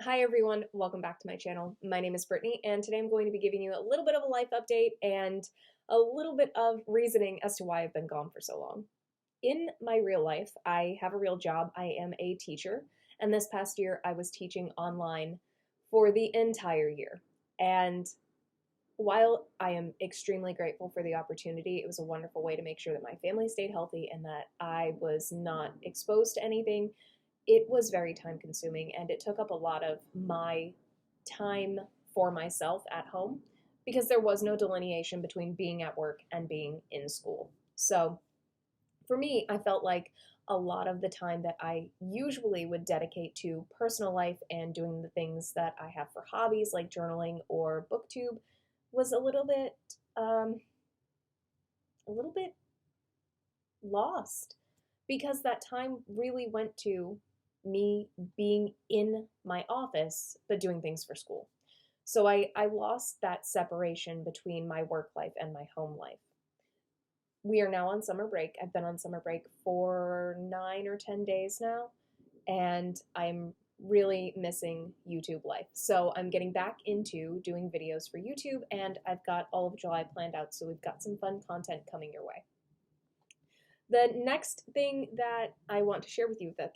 Hi everyone, welcome back to my channel. My name is Brittany and today I'm going to be giving you a little bit of a life update and a little bit of reasoning as to why I've been gone for so long. In my real life, I have a real job. I am a teacher, and this past year I was teaching online for the entire year. And while I am extremely grateful for the opportunity, it was a wonderful way to make sure that my family stayed healthy and that I was not exposed to anything. It was very time consuming and it took up a lot of my time for myself at home because there was no delineation between being at work and being in school. So for me, I felt like a lot of the time that I usually would dedicate to personal life and doing the things that I have for hobbies like journaling or booktube was um, a little bit lost because that time really went to me being in my office but doing things for school. So I lost that separation between my work life and my home life. We are now on summer break. I've been on summer break for 9 or 10 days now, and I'm really missing YouTube life. So I'm getting back into doing videos for YouTube, and I've got all of July planned out, so we've got some fun content coming your way. The next thing that I want to share with you that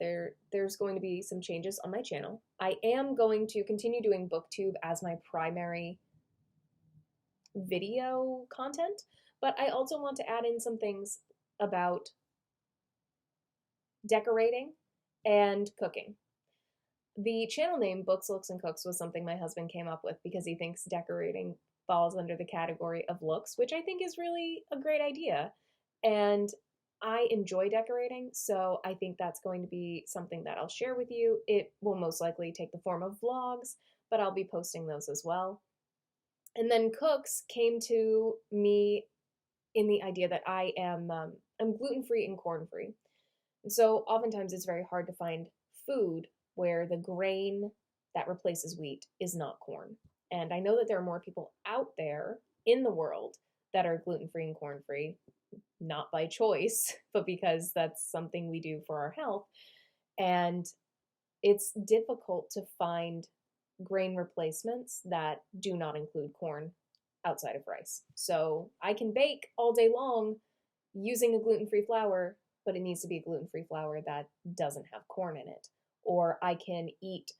there's going to be some changes on my channel. I am going to continue doing booktube as my primary video content, but I also want to add in some things about decorating and cooking. The channel name Books, Looks, and Cooks was something my husband came up with because he thinks decorating falls under the category of looks, which I think is really a great idea. And I enjoy decorating, so I think that's going to be something that I'll share with you. It will most likely take the form of vlogs, but I'll be posting those as well. And then Cooks came to me in the idea that I'm gluten-free and corn-free. And so oftentimes it's very hard to find food where the grain that replaces wheat is not corn. And I know that there are more people out there in the world that are gluten-free and corn-free, not by choice, but because that's something we do for our health. And it's difficult to find grain replacements that do not include corn outside of rice. So I can bake all day long using a gluten-free flour, but it needs to be a gluten-free flour that doesn't have corn in it. Or I can eat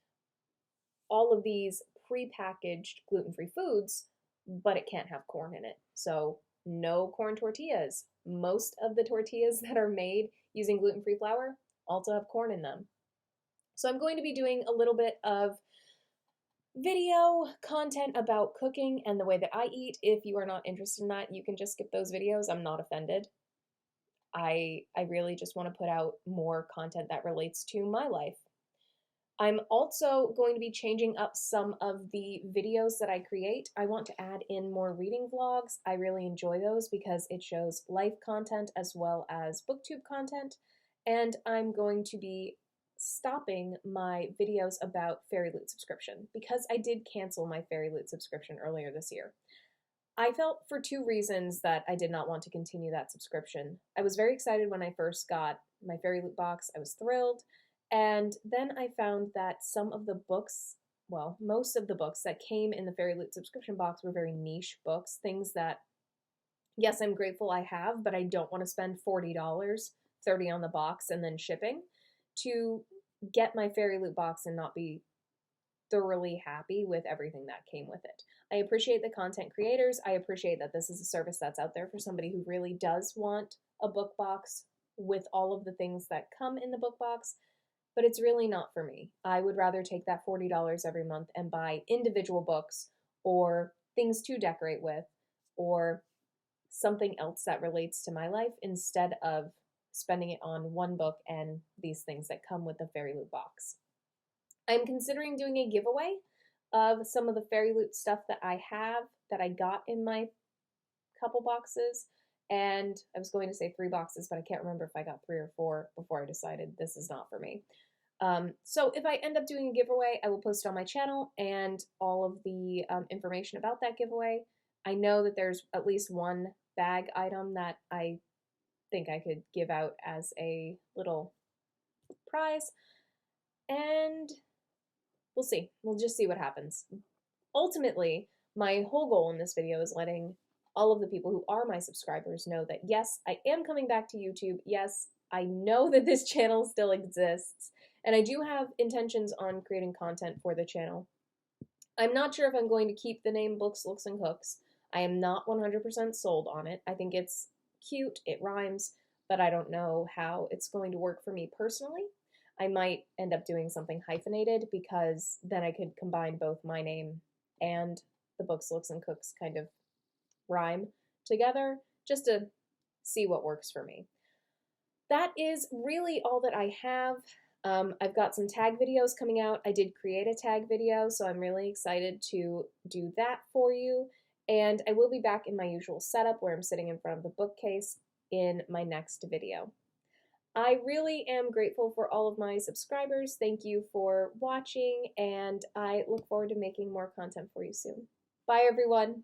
all of these pre-packaged gluten-free foods, but it can't have corn in it. So no corn tortillas. Most of the tortillas that are made using gluten-free flour also have corn in them. So I'm going to be doing a little bit of video content about cooking and the way that I eat. If you are not interested in that, you can just skip those videos. I'm not offended. I really just want to put out more content that relates to my life. I'm also going to be changing up some of the videos that I create. I want to add in more reading vlogs. I really enjoy those because it shows life content as well as booktube content. And I'm going to be stopping my videos about Fairy Loot subscription because I did cancel my Fairy Loot subscription earlier this year. I felt for two reasons that I did not want to continue that subscription. I was very excited when I first got my Fairy Loot box. I was thrilled. And then I found that some of the books, well, most of the books that came in the Fairy Loot subscription box were very niche books, things that, yes, I'm grateful I have, but I don't want to spend $40, $30 on the box and then shipping to get my Fairy Loot box and not be thoroughly happy with everything that came with it. I appreciate the content creators. I appreciate that this is a service that's out there for somebody who really does want a book box with all of the things that come in the book box, but it's really not for me. I would rather take that $40 every month and buy individual books or things to decorate with or something else that relates to my life instead of spending it on one book and these things that come with the Fairy Loot box. I'm considering doing a giveaway of some of the Fairy Loot stuff that I have that I got in my couple boxes. And I was going to say 3 boxes, but I can't remember if I got 3 or 4 before I decided this is not for me. So if I end up doing a giveaway, I will post it on my channel and all of the information about that giveaway. I know that there's at least one bag item that I think I could give out as a little prize. And we'll see. We'll just see what happens. Ultimately, my whole goal in this video is letting all of the people who are my subscribers know that yes, I am coming back to YouTube. Yes, I know that this channel still exists, and I do have intentions on creating content for the channel. I'm not sure if I'm going to keep the name Books, Looks, and Cooks. I am not 100% sold on it. I think it's cute, it rhymes, but I don't know how it's going to work for me personally. I might end up doing something hyphenated because then I could combine both my name and the Books, Looks, and Cooks kind of rhyme together just to see what works for me. That is really all that I have. I've got some tag videos coming out. I did create a tag video, so I'm really excited to do that for you. And I will be back in my usual setup where I'm sitting in front of the bookcase in my next video. I really am grateful for all of my subscribers. Thank you for watching, and I look forward to making more content for you soon. Bye, everyone.